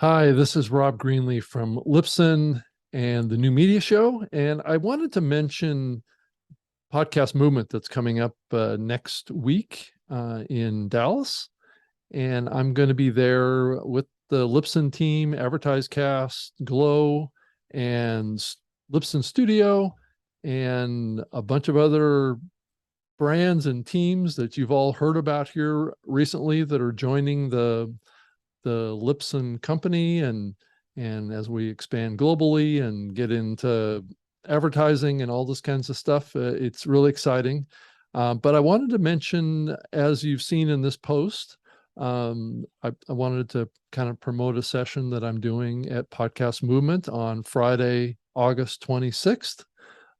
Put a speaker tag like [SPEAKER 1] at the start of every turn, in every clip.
[SPEAKER 1] Hi, this is Rob Greenlee from Lipson and the New Media Show. And I wanted to mention Podcast Movement that's coming up next week in Dallas. And I'm going to be there with the Lipson team, AdvertiseCast, Glow, and Lipson Studio, and a bunch of other brands and teams that you've all heard about here recently that are joining the Lipson company, and as we expand globally and get into advertising and all this kinds of stuff, it's really exciting. But I wanted to mention, as you've seen in this post, I wanted to kind of promote a session that I'm doing at Podcast Movement on Friday, August 26th.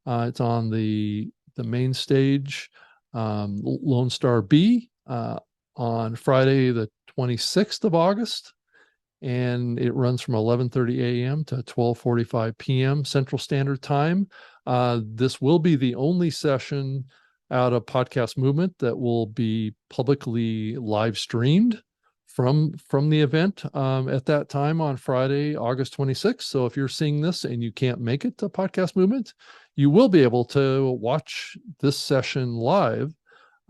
[SPEAKER 1] It's on the main stage, Lone Star B, on Friday, the 26th of August, and it runs from 11:30 a.m. to 12:45 p.m. Central Standard Time. This will be the only session out of Podcast Movement that will be publicly live streamed from the event at that time on Friday, August 26th. So if you're seeing this and you can't make it to Podcast Movement, you will be able to watch this session live.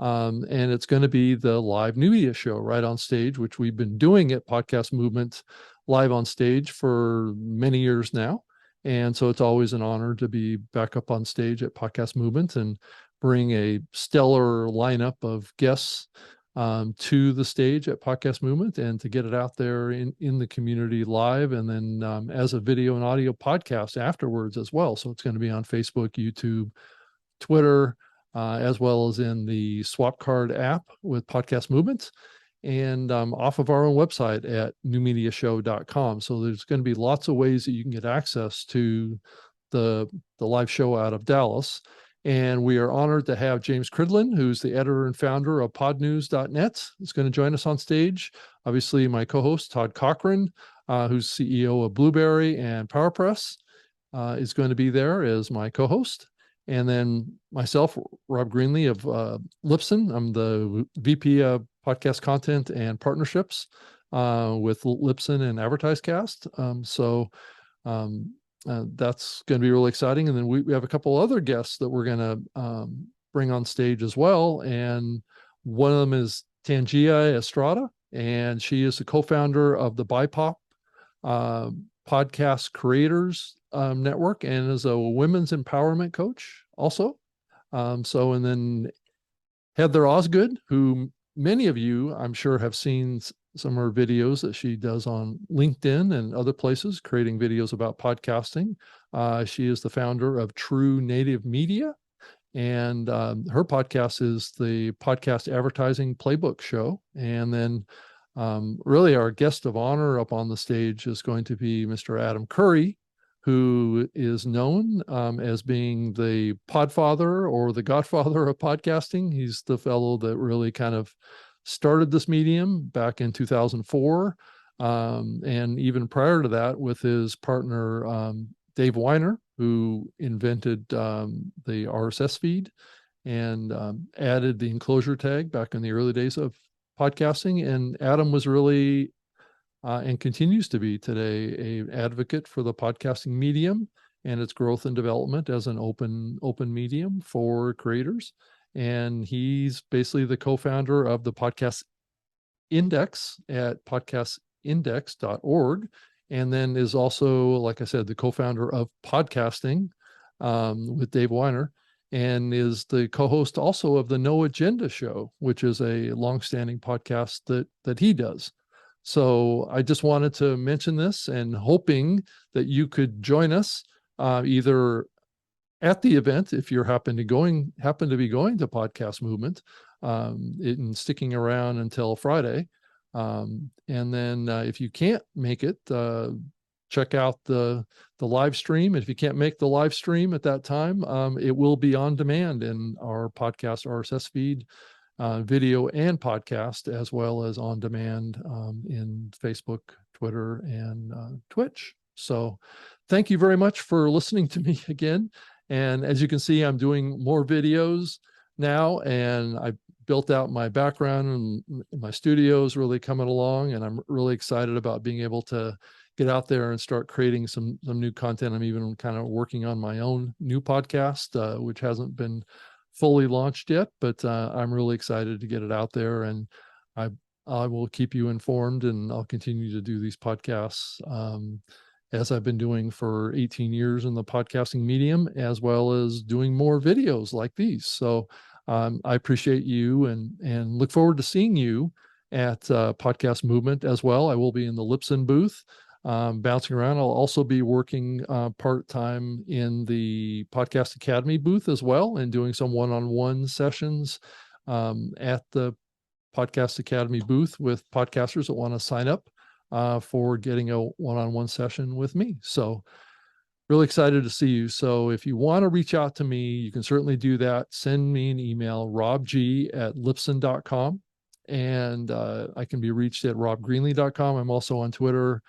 [SPEAKER 1] And it's going to be the live New Media Show right on stage, which we've been doing at Podcast Movement live on stage for many years now. And so it's always an honor to be back up on stage at Podcast Movement and bring a stellar lineup of guests to the stage at Podcast Movement, and to get it out there in the community live, and then as a video and audio podcast afterwards as well. So it's going to be on Facebook, YouTube, Twitter, as well as in the Swap Card app with Podcast Movement, and off of our own website at newmediashow.com. So there's going to be lots of ways that you can get access to the live show out of Dallas. And we are honored to have James Cridlin, who's the editor and founder of podnews.net, is going to join us on stage. Obviously, my co-host, Todd Cochran, who's CEO of Blueberry and PowerPress, is going to be there as my co-host. And then myself, Rob Greenlee of Lipson. I'm the VP of Podcast Content and Partnerships with Lipson and AdvertiseCast. That's going to be really exciting. And then we have a couple other guests that we're going to bring on stage as well. And one of them is Tangia Estrada, and she is the co-founder of the BIPOP Podcast Creators Network, and is a women's empowerment coach also. And then Heather Osgood, who many of you, I'm sure, have seen some of her videos that she does on LinkedIn and other places, creating videos about podcasting. She is the founder of True Native Media, and her podcast is the Podcast Advertising Playbook Show. And then really our guest of honor up on the stage is going to be Mr. Adam Curry, who is known as being the podfather or the godfather of podcasting. He's the fellow that really kind of started this medium back in 2004. And even prior to that, with his partner, Dave Weiner, who invented the RSS feed and added the enclosure tag back in the early days of podcasting. And Adam was really and continues to be today an advocate for the podcasting medium and its growth and development as an open medium for creators. And he's basically the co-founder of the Podcast Index at podcastindex.org, and then is also, like I said, the co-founder of Podcasting with Dave Weiner, and is the co-host also of the No Agenda Show, which is a longstanding podcast that he does. So I just wanted to mention this, and hoping that you could join us either at the event, if you happen to be going to Podcast Movement, and sticking around until Friday. And then if you can't make it, check out the live stream. If you can't make the live stream at that time, it will be on demand in our podcast RSS feed, video and podcast, as well as on demand in Facebook, Twitter, and Twitch. So thank you very much for listening to me again. And as you can see, I'm doing more videos now, and I've built out my background, and my studio is really coming along, and I'm really excited about being able to get out there and start creating some new content. I'm even kind of working on my own new podcast, which hasn't been fully launched yet, but I'm really excited to get it out there, and I will keep you informed, and I'll continue to do these podcasts as I've been doing for 18 years in the podcasting medium, as well as doing more videos like these. So I appreciate you, and look forward to seeing you at Podcast Movement as well. I will be in the Libsyn booth, bouncing around. I'll also be working part-time in the Podcast Academy booth as well, and doing some one-on-one sessions at the Podcast Academy booth with podcasters that want to sign up for getting a one-on-one session with me. So really excited to see you. So if you want to reach out to me, you can certainly do that. Send me an email, robg@libsyn.com. And I can be reached at robgreenlee.com. I'm also on Twitter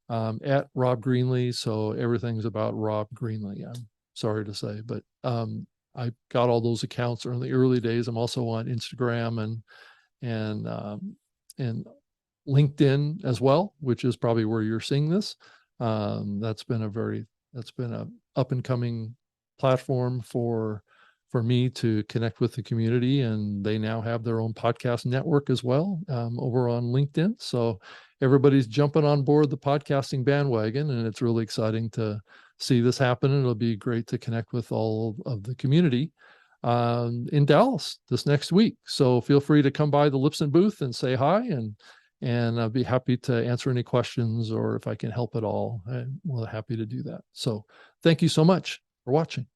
[SPEAKER 1] at Rob Greenlee. So everything's about Rob Greenlee. I'm sorry to say, but I got all those accounts in the early days. I'm also on Instagram and LinkedIn as well, which is probably where you're seeing this. That's been a up and coming platform for me to connect with the community, and they now have their own podcast network as well over on LinkedIn. So everybody's jumping on board the podcasting bandwagon, and it's really exciting to see this happen. And it'll be great to connect with all of the community in Dallas this next week. So feel free to come by the Libsyn booth and say hi, and I'll be happy to answer any questions, or if I can help at all, I'm well happy to do that. So thank you so much for watching.